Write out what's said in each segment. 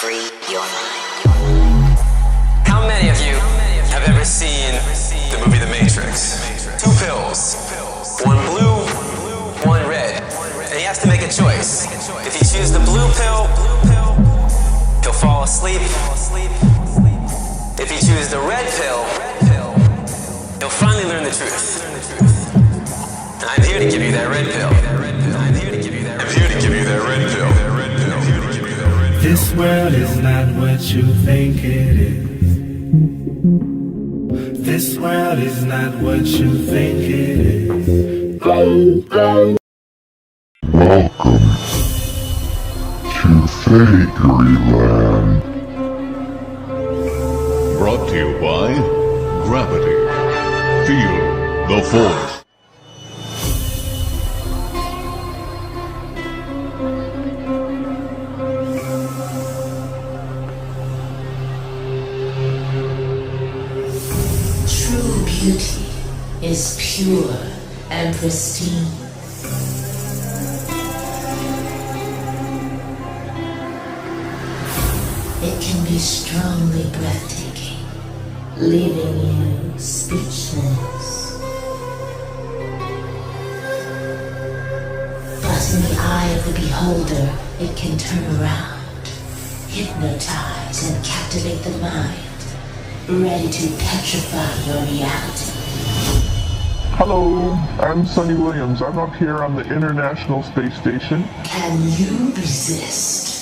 Free your mind. How many of you have ever seen the movie The Matrix? Two pills, one blue, one red, and he has to make a choice. If he chooses the blue pill, he'll fall asleep. If he chooses the red pill, he'll finally learn the truth. And I'm here to give you that red pill. I'm here to give you that red pill. This world is not what you think it is. This world is not what you think it is. Welcome to Fakery-Land. Brought to you by Gravity. Feel the force. True beauty is pure and pristine. It can be strongly breathtaking, leaving you speechless. But in the eye of the beholder, it can turn around, hypnotize and captivate the mind, ready to petrify your reality. Hello, I'm Sonny Williams. I'm up here on the International Space Station. Can you resist?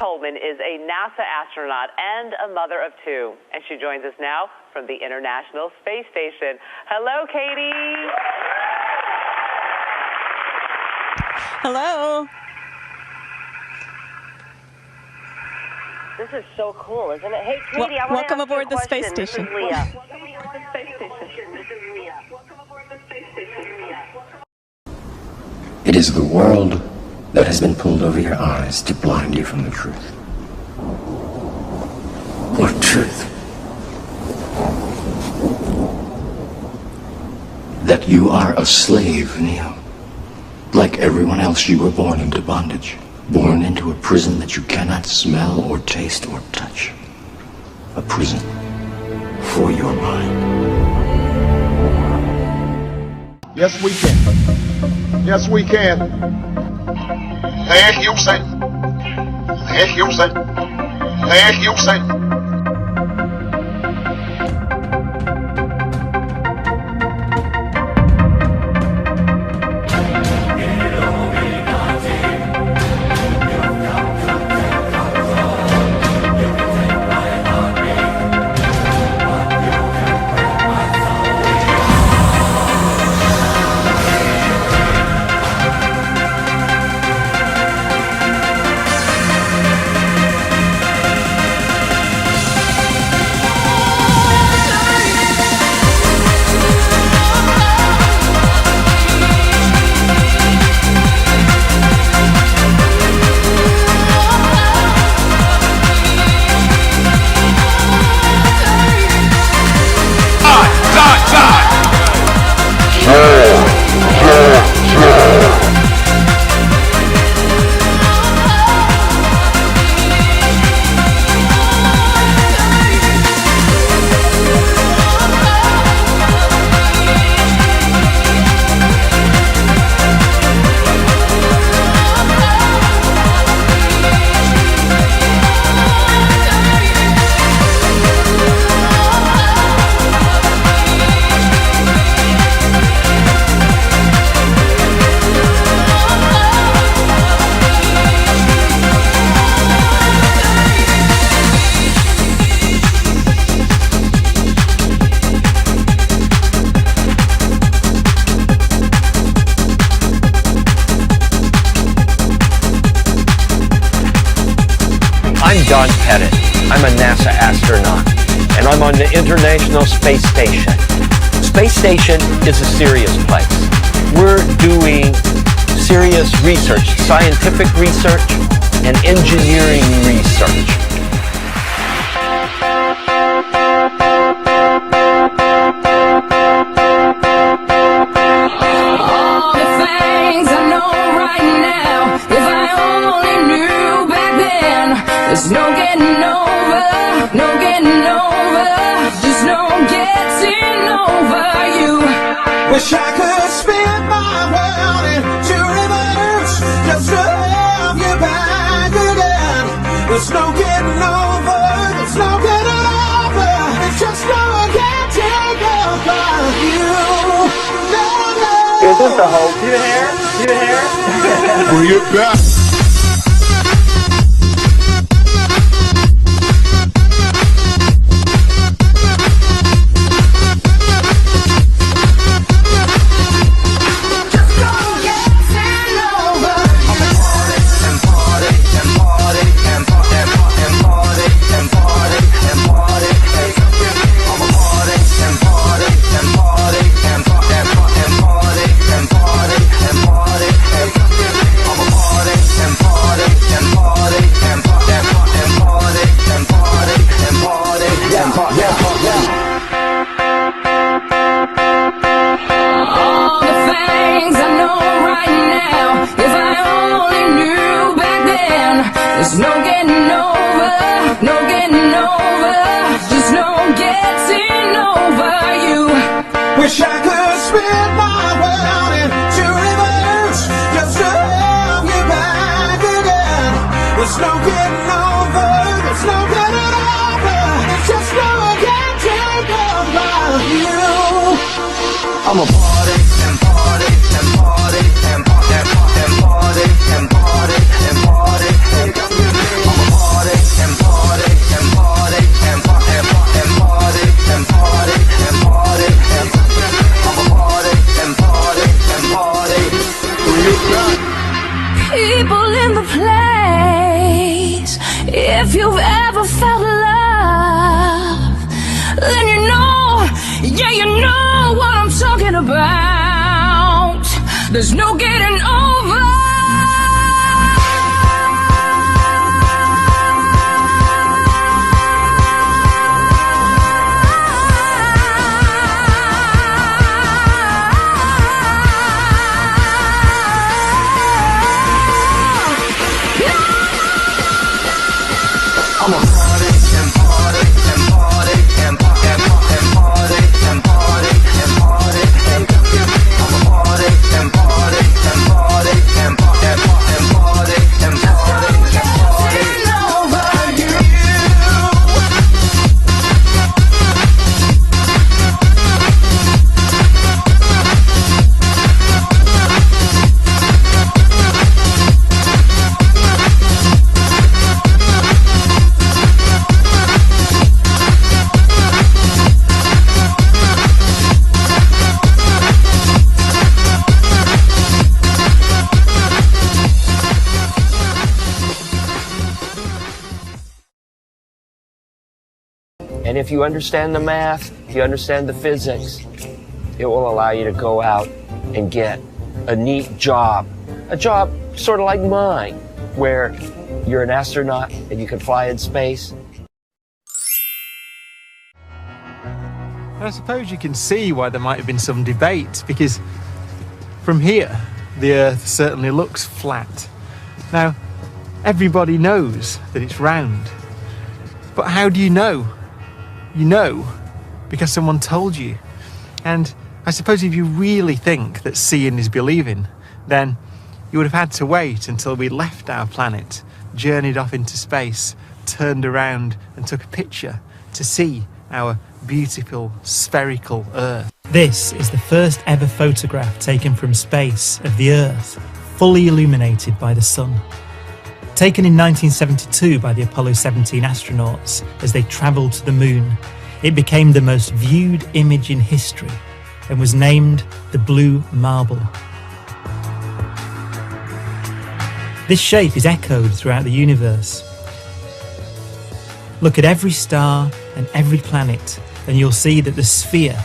Coleman is a NASA astronaut and a mother of two, and she joins us now from the International Space Station. Hello, Katie. Hello. This is so cool, isn't it? Hey, Katie, I want welcome to ask aboard you a the space question. station. This is Leah. It is the world that has been pulled over your eyes to blind you from the truth. What truth? That you are a slave, Neo. Like everyone else, you were born into bondage. Born into a prison that you cannot smell or taste or touch. A prison for your mind. Yes, we can. Yes, we can. Thank you, say. Thank you, say. Thank you, say. I'm a NASA astronaut, and I'm on the International Space Station. Space Station is a serious place. We're doing serious research, scientific research, and engineering research. All the things I know right now, if I only knew back then, there's no getting over, no getting over, just no getting over you. Wish I could spin my world into reverse, just to have you back again. There's no getting over, there's no getting over, it's just no getting over you. No, no. Is this the whole? See the hair? See the hair? Bring it back. There's no getting over, no getting over, just no getting over you. Wish I could spin my world into reverse, just to have you back again. There's no getting over, there's no getting over, it's just no getting over you. I'm a party and party and party and party and party and party and party and party. I'm a If you've ever felt love, then you know, yeah, you know what I'm talking about. There's no getting over. I'm a party and party and party and party and party and party and party and I'm a party and party and party and party and party and party and party over And if you understand the math, if you understand the physics, it will allow you to go out and get a neat job. A job sort of like mine, where you're an astronaut and you can fly in space. I suppose you can see why there might have been some debate, because from here, the Earth certainly looks flat. Now, everybody knows that it's round. But how do you know? You know because someone told you. And I suppose if you really think that seeing is believing, then you would have had to wait until we left our planet, journeyed off into space, turned around and took a picture to see our beautiful spherical Earth. This is the first ever photograph taken from space of the Earth, fully illuminated by the sun. Taken in 1972 by the Apollo 17 astronauts as they travelled to the moon, it became the most viewed image in history and was named the Blue Marble. This shape is echoed throughout the universe. Look at every star and every planet and you'll see that the sphere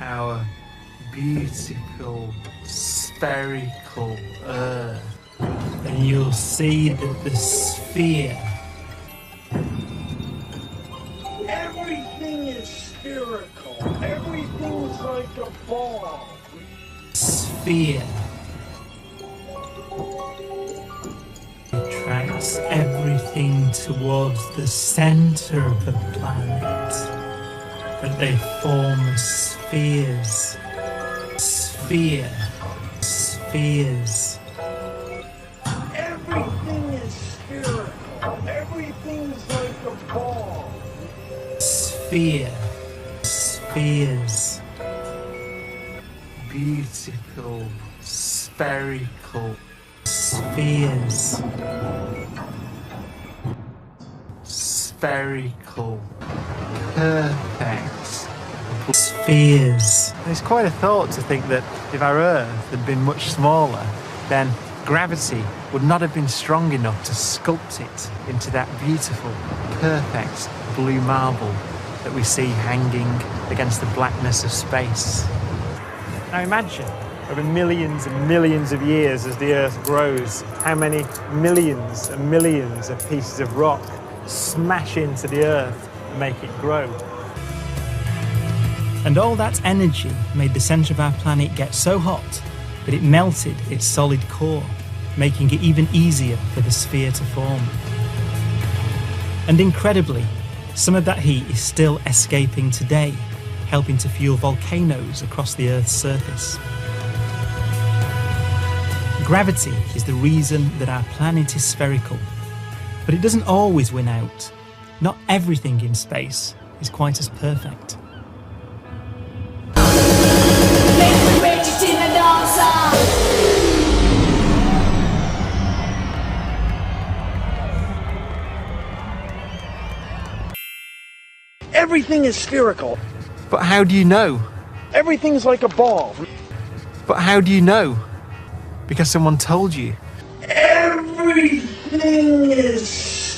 our beautiful spherical Earth, and you'll see that the sphere Everything is spherical. Everything's like a ball. sphere attracts everything towards the center of the planet, but they form spheres. Spheres. Everything is spherical. Everything's like a ball. Spheres. beautiful spherical spheres. Spherical. Perfect. Spheres. It's quite a thought to think that if our Earth had been much smaller, then gravity would not have been strong enough to sculpt it into that beautiful, perfect blue marble that we see hanging against the blackness of space. Now imagine, over millions and millions of years as the Earth grows, how many millions and millions of pieces of rock smash into the Earth and make it grow. And all that energy made the centre of our planet get so hot that it melted its solid core, making it even easier for the sphere to form. And incredibly, some of that heat is still escaping today, helping to fuel volcanoes across the Earth's surface. Gravity is the reason that our planet is spherical, but it doesn't always win out. Not everything in space is quite as perfect. Everything is spherical. But how do you know? Everything's like a ball. But how do you know? because someone told you. Everything is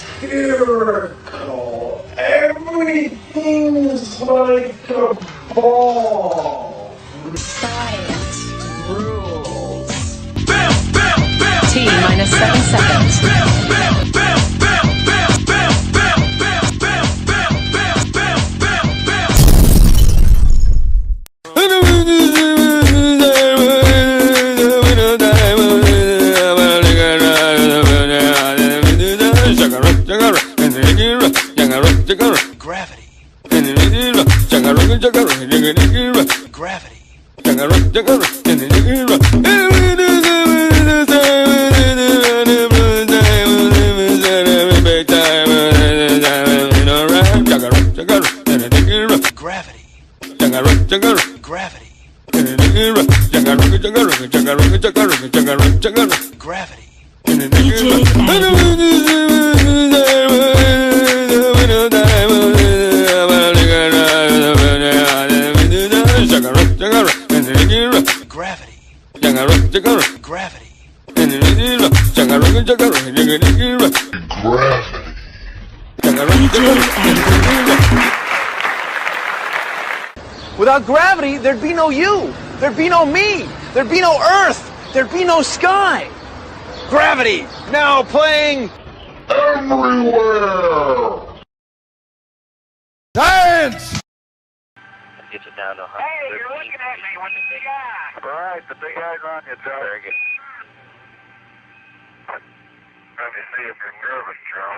spherical. Everything is like a ball. Science rules. T minus 7 seconds. Gravity. Without gravity, there'd be no you. There'd be no me. There'd be no Earth. There'd be no sky. Gravity, now playing everywhere. Science! Gets it down to 100. Hey, you're looking at me with the big eye. Right, the big eye's on you, Joe. Very good. Let me see if you're nervous, Joe.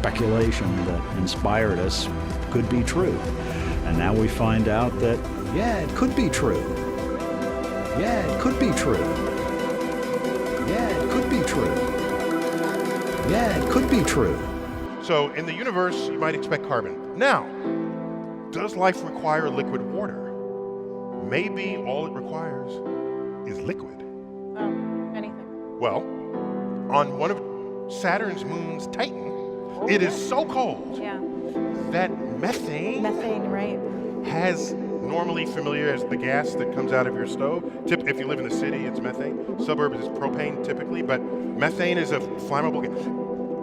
speculation that inspired us could be true. And now we find out that, yeah, it could be true. Yeah, it could be true. Yeah, it could be true. Yeah, it could be true. So in the universe, you might expect carbon. Now, does life require liquid water? Maybe all it requires is liquid. Oh, anything. Well, on one of Saturn's moons, Titan, it is so cold that methane, right, has normally familiar as the gas that comes out of your stove. If you live in the city, it's methane. Suburbs is propane typically, but methane is a flammable gas.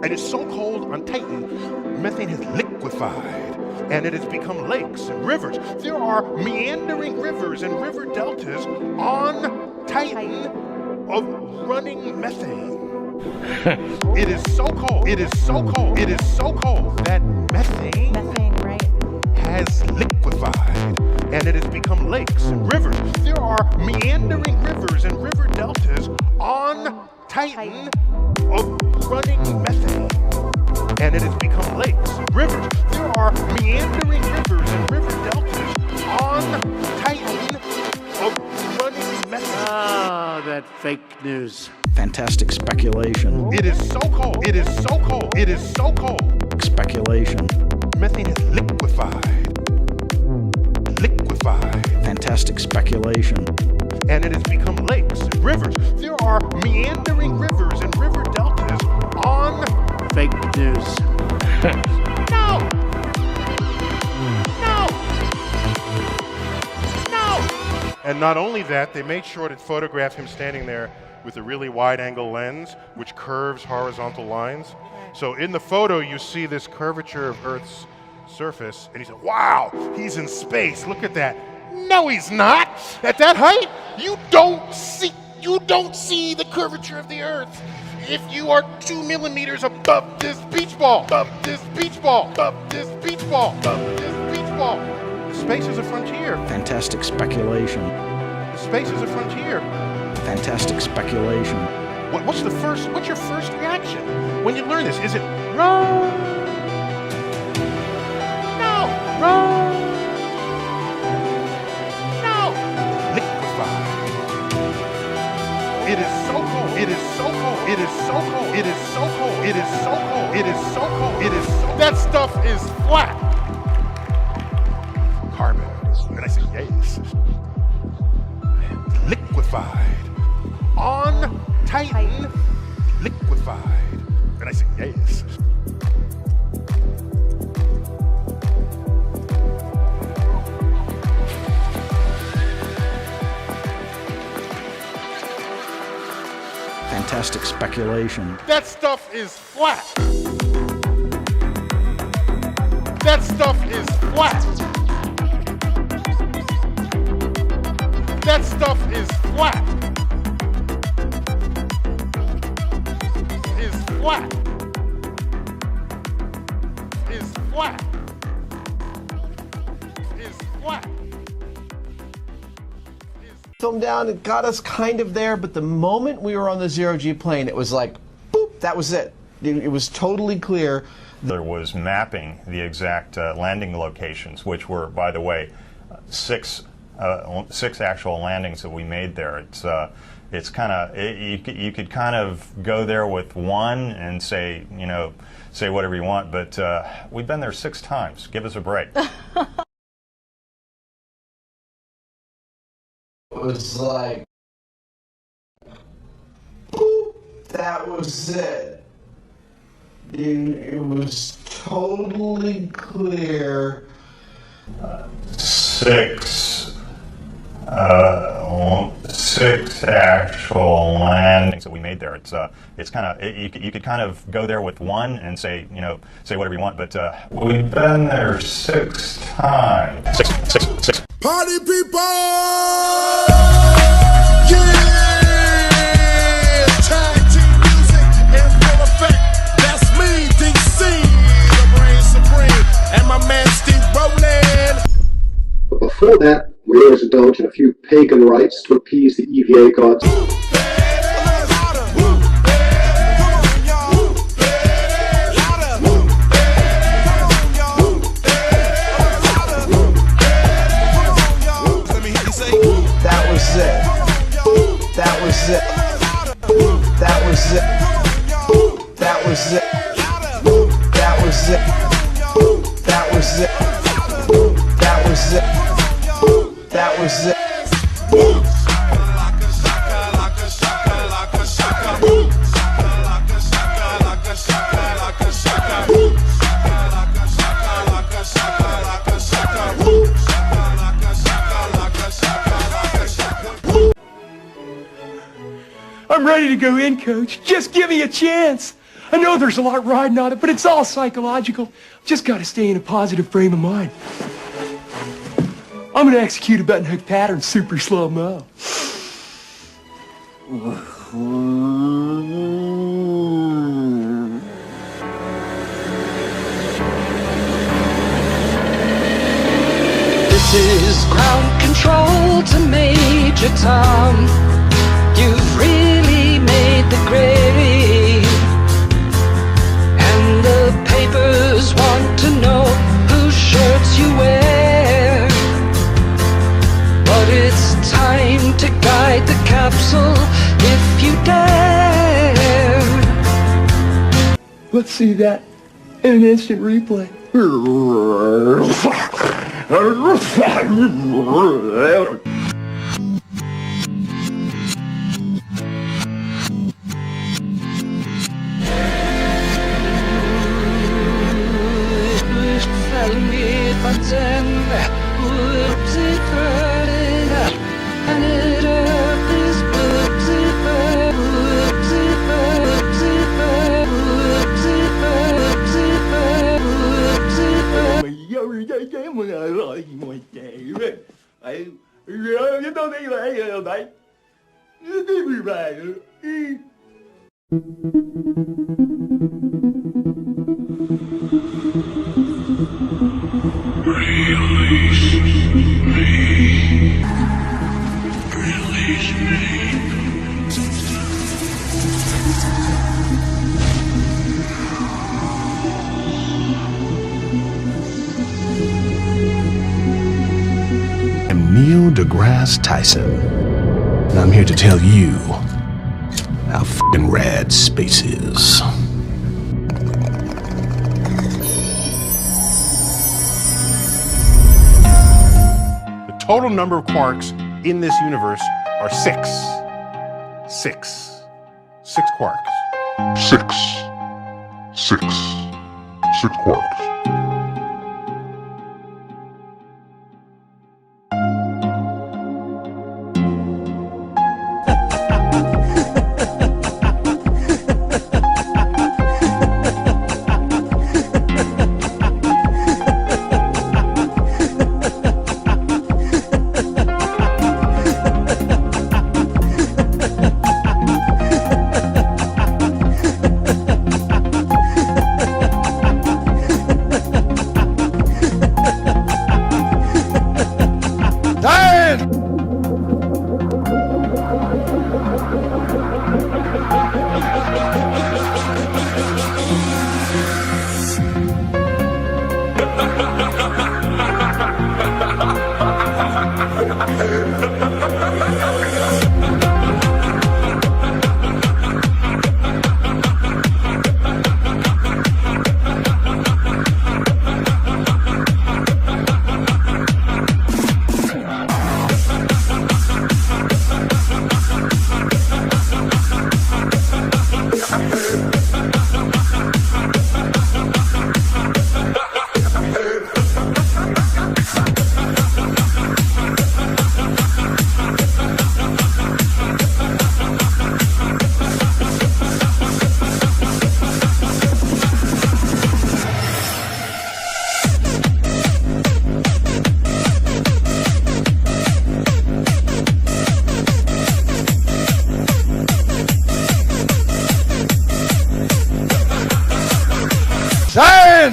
And it's so cold on Titan, methane has liquefied, and it has become lakes and rivers. There are meandering rivers and river deltas on Titan of running methane. It is so cold, it is so cold, it is so cold that methane right, has liquefied, and it has become lakes and rivers. There are meandering rivers and river deltas on Titan of running methane, and it has become lakes and rivers. There are meandering rivers and river deltas on Titan of running methane. Ah, that fake news. Fantastic speculation. It is so cold, it is so cold, it is so cold. Speculation. Methane has liquefied. Liquefied. Fantastic speculation. And it has become lakes and rivers. There are meandering rivers and river deltas on fake news. No! No! No! And not only that, they made sure to photograph him standing there with a really wide-angle lens, which curves horizontal lines. So in the photo, you see this curvature of Earth's surface, and he said, wow, he's in space, look at that. No, he's not. At that height, you don't see the curvature of the Earth. If you are 2 millimeters above this beach ball, above this beach ball, above this beach ball, above this beach ball. Space is a frontier. Fantastic speculation. Space is a frontier. Fantastic speculation. What's your first reaction when you learn this? Is it wrong? No. Wrong. No. Liquefied. It is so cold. It is so cold. It is so cold. It is so cold. It is so cold. It is so cold. It is so. That stuff is flat. Carbon. And I say yes. Liquefied. On Titan, liquefied. And I say yes. Fantastic speculation. That stuff is flat. That stuff is flat. That stuff is flat. Is flat. Is flat. Is flat. Film down, it got us kind of there, but the moment we were on the zero-G plane, it was like, boop, that was it. It was totally clear. There was mapping the exact landing locations, which were, by the way, six actual landings that we made there. It's kind of, you could kind of go there with one and say whatever you want, but we've been there 6 times. Give us a break. It was like, boop, that was it. It was totally clear. 6 actual landings that we made there. It's kind of, you could kind of go there with one and say whatever you want, but we've been there 6 times. Six. Party people! Yeah! Tag team music in full effect. That's me, DC, the brain supreme, and my man Steve Rowland. But before that, we always indulge in a few pagan rites to appease the EVA gods. That was it. That was it. That was it. That was it. That was it. That was it. I'm ready to go in, Coach. Just give me a chance. I know there's a lot riding on it, but it's all psychological. Just got to stay in a positive frame of mind. I'm going to execute a button hook pattern super slow-mo. This is ground control to Major Tom. You've really made the grade, and the papers want to know whose shirts you wear. But it's time to guide the capsule if you dare. Let's see that in an instant replay. I'm Neil deGrasse Tyson, and I'm here to tell you how fucking rad space is. The total number of quarks in this universe are 6. 6 quarks. 6 quarks.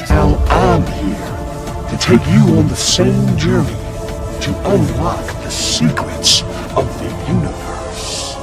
Now I'm here to take you on the same journey to unlock the secrets of the universe.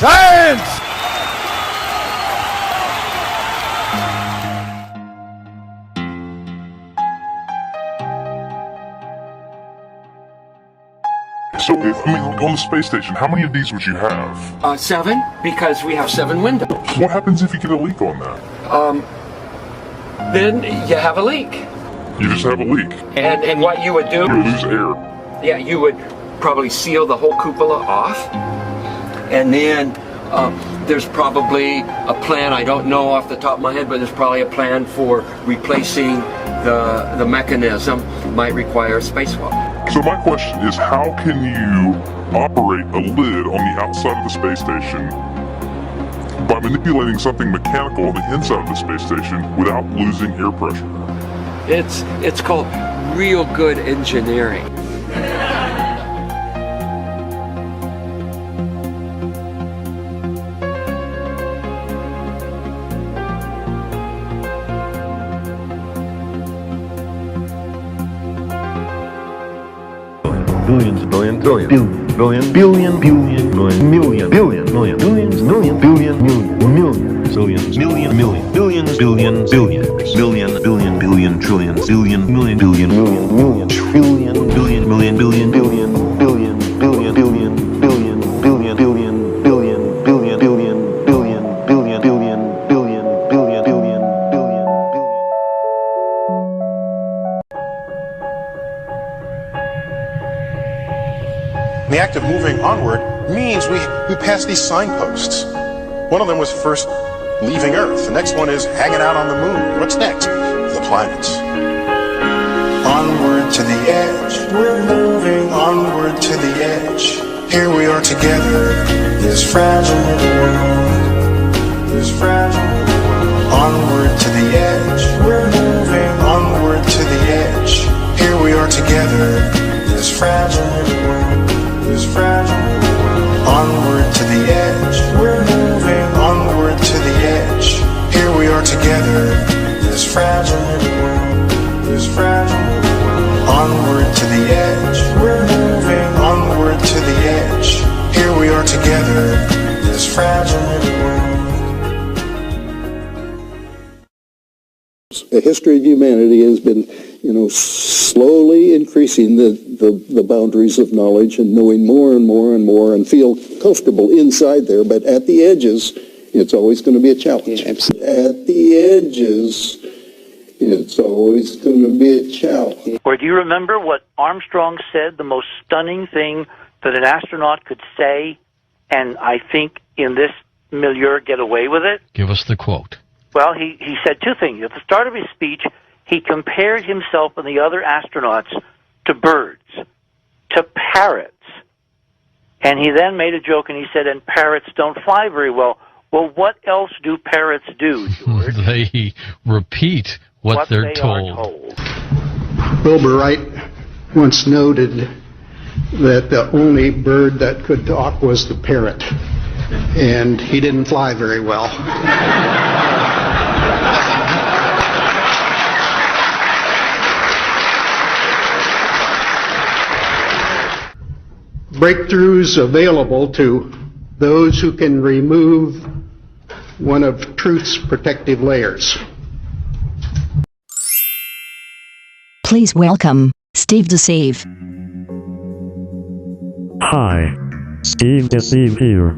Science! So, on the space station, how many of these would you have? 7, because we have 7 windows. What happens if you get a leak on that? Then you have a leak. You just have a leak. And what you would do... You lose air. Yeah, you would probably seal the whole cupola off. And then there's probably a plan, I don't know off the top of my head, but there's probably a plan for replacing the mechanism. Might require a spacewalk. So my question is, how can you operate a lid on the outside of the space station by manipulating something mechanical on the inside of the space station without losing air pressure? It's called real good engineering. Billions, billion, billion, billion, billion, billion, billion, million, billion, million, billions, million, billion, million, million, zillions, million, million, billions, billion, billions, billion, billion, billion, trillions, billion, million, billion, million, million, trillion, billion, million, billion, billion, billion, billion, billion, billion, billion, billion, billion, billion, billion, billion, billion, billion, billion, billion, billion, billion. The act of moving onward means we pass these signposts. One of them was first leaving Earth. The next one is hanging out on the moon. What's next? The planets. Onward to the edge, we're moving onward to the edge. Here we are together, this fragile little world, this fragile little world. Onward to the edge, we're moving onward to the edge. Here we are together, this fragile little world, this fragile little world. Onward to the edge, we're moving onward to the edge. Here we are together, this fragile little world, this fragile little world. Onward to the edge, we're moving onward to the edge. Here we are together, this fragile little world. The history of humanity has been, slowly increasing the boundaries of knowledge and knowing more and more and more and feel comfortable inside there, but at the edges, it's always going to be a challenge. At the edges, it's always going to be a challenge. Or do you remember what Armstrong said, the most stunning thing that an astronaut could say, and I think in this milieu get away with it? Give us the quote. Well, he said two things. At the start of his speech, he compared himself and the other astronauts to birds, to parrots. And he then made a joke and he said, and parrots don't fly very well. Well, what else do parrots do, George? They repeat what they're told. Wilbur Wright once noted that the only bird that could talk was the parrot, and he didn't fly very well. Breakthroughs available to those who can remove one of truth's protective layers. Please welcome Steve Deceive. Hi, Steve Deceive here.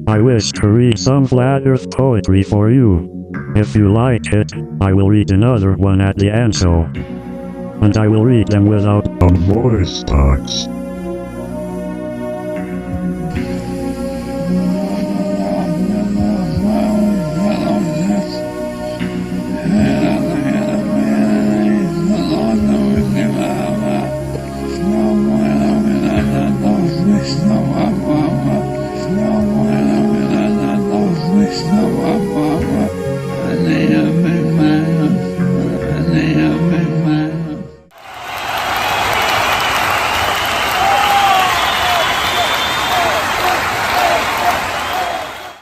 I wish to read some flat earth poetry for you. If you like it, I will read another one at the end so. And I will read them without a voice box.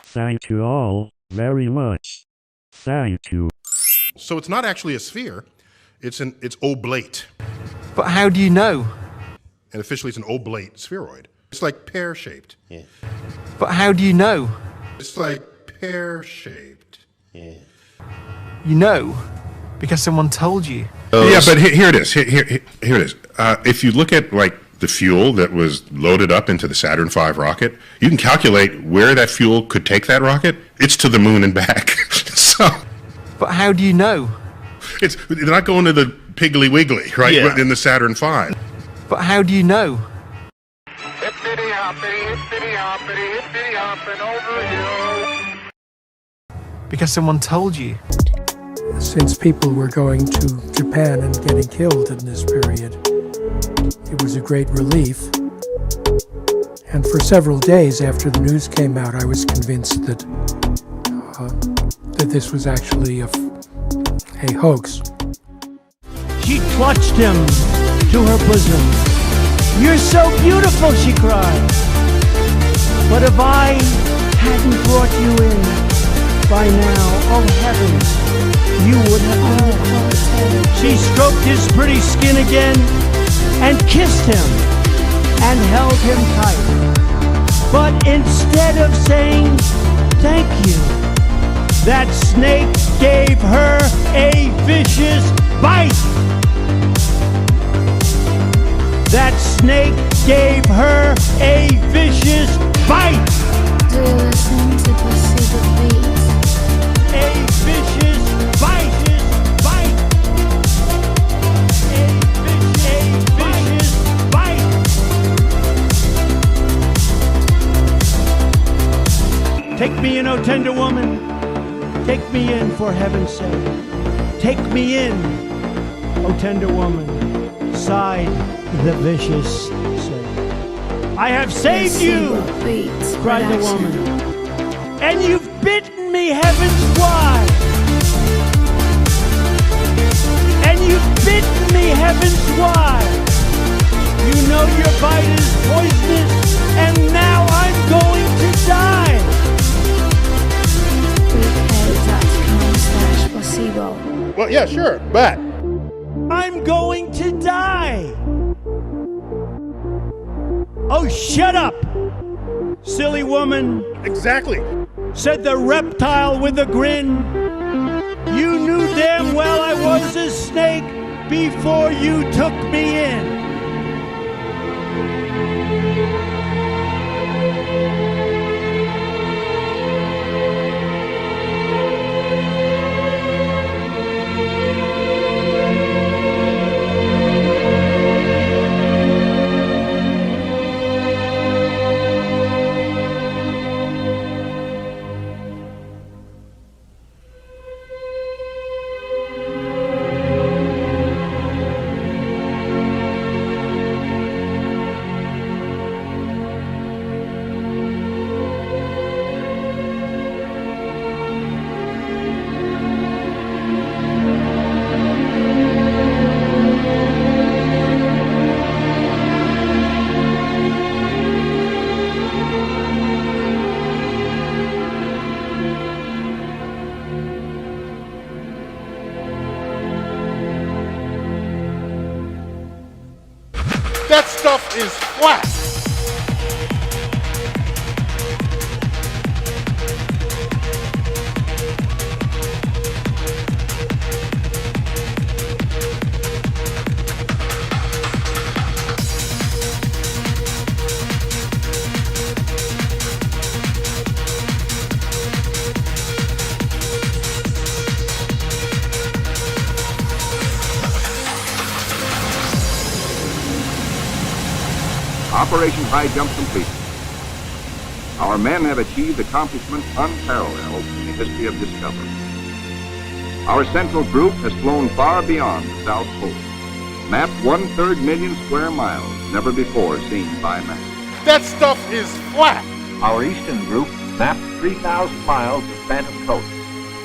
Thank you all very much. Thank you. So it's not actually a sphere, it's oblate. But how do you know? And officially it's an oblate spheroid. It's like pear-shaped. Yeah. But how do you know? It's like pear-shaped. Yeah. You know because someone told you. Yeah, but here it is. Here it is. If you look at like the fuel that was loaded up into the Saturn V rocket, you can calculate where that fuel could take that rocket. It's to the moon and back. So. But how do you know? They're not going to the Piggly Wiggly, right? Yeah. In the Saturn V. But how do you know? Hippity hoppity, hippity hopping over you. Because someone told you. Since people were going to Japan and getting killed in this period, it was a great relief. And for several days after the news came out, I was convinced that this was actually a hoax. She clutched him to her bosom. "You're so beautiful," she cried. "But if I hadn't brought you in by now, oh heavens, you would have known." She stroked his pretty skin again and kissed him and held him tight. But instead of saying thank you, that snake gave her a vicious bite. That snake gave her a vicious bite. Do you listen to pursue the beat? A vicious bite. A vicious bite. Take me in, O tender woman. Take me in, for heaven's sake. Take me in, O tender woman. Sighed the vicious snake. "I have saved you," cried the woman. "And you've bitten me, heavens why? And you've bitten me, heavens why? You know your bite is poisonous, and now I'm going to die." Well, yeah, sure, but I'm going to die. "Oh, shut up, silly woman." Exactly, said the reptile with a grin. "You knew damn well I was a snake before you took me in." that stuff is flat. Operation High Jump complete. Our men have achieved accomplishments unparalleled in the history of discovery. Our central group has flown far beyond the South Pole, mapped 1/3 million square miles never before seen by man. That stuff is flat. Our eastern group mapped 3,000 miles of phantom coast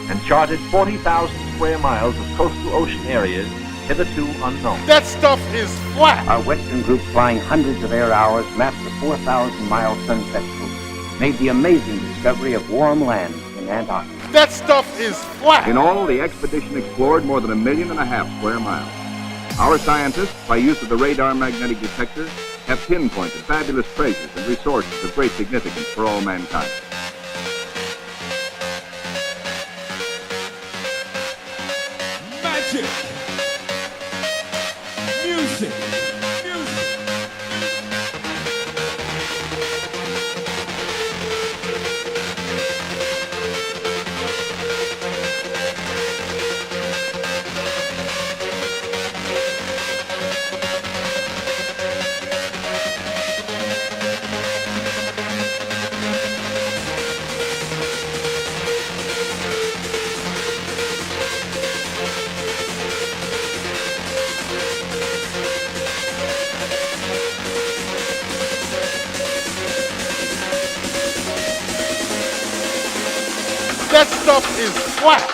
and charted 40,000 square miles of coastal ocean areas hitherto unknown. That stuff is flat. Our western group, flying hundreds of air hours, mapped the 4,000-mile sunset route, made the amazing discovery of warm lands in Antarctica. That stuff is flat. In all, the expedition explored more than 1.5 million square miles. Our scientists, by use of the radar magnetic detector, have pinpointed fabulous treasures and resources of great significance for all mankind. Magic! Music! That stuff is flat.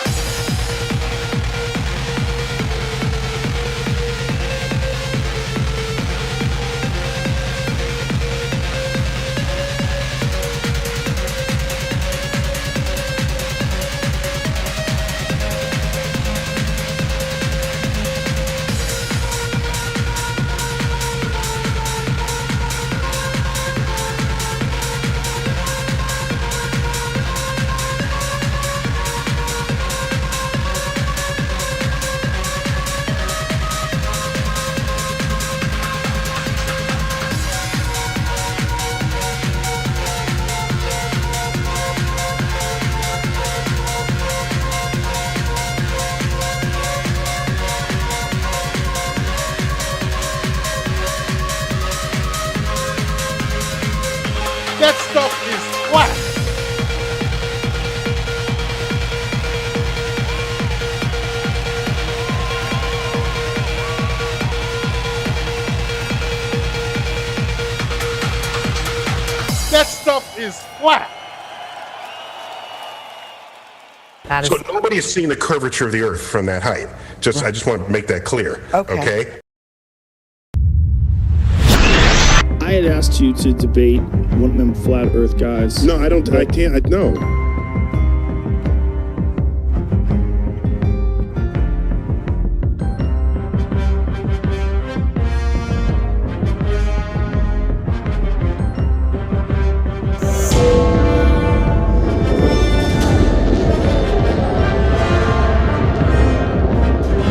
That stuff is flat. That stuff is flat. So nobody has seen the curvature of the Earth from that height. I just want to make that clear. Okay? I had asked you to debate one of them flat Earth guys. No, I can't. No.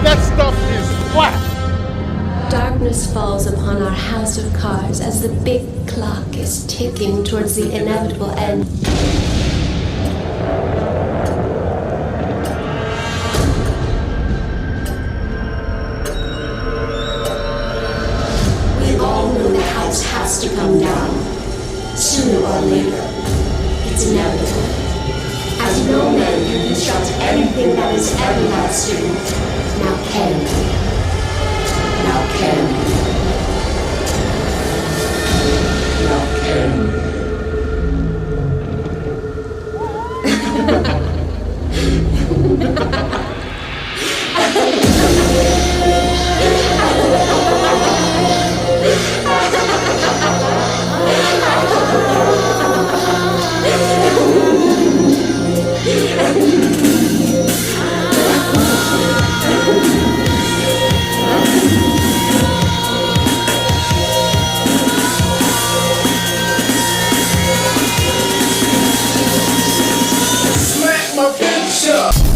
That stuff is flat. Darkness falls upon our house of cards as the big clock is ticking towards the inevitable end. We all know the house has to come down, sooner or later. It's inevitable. As no man can construct anything that is everlasting, now can we? Now can we? Now can we? Smack my bitch up!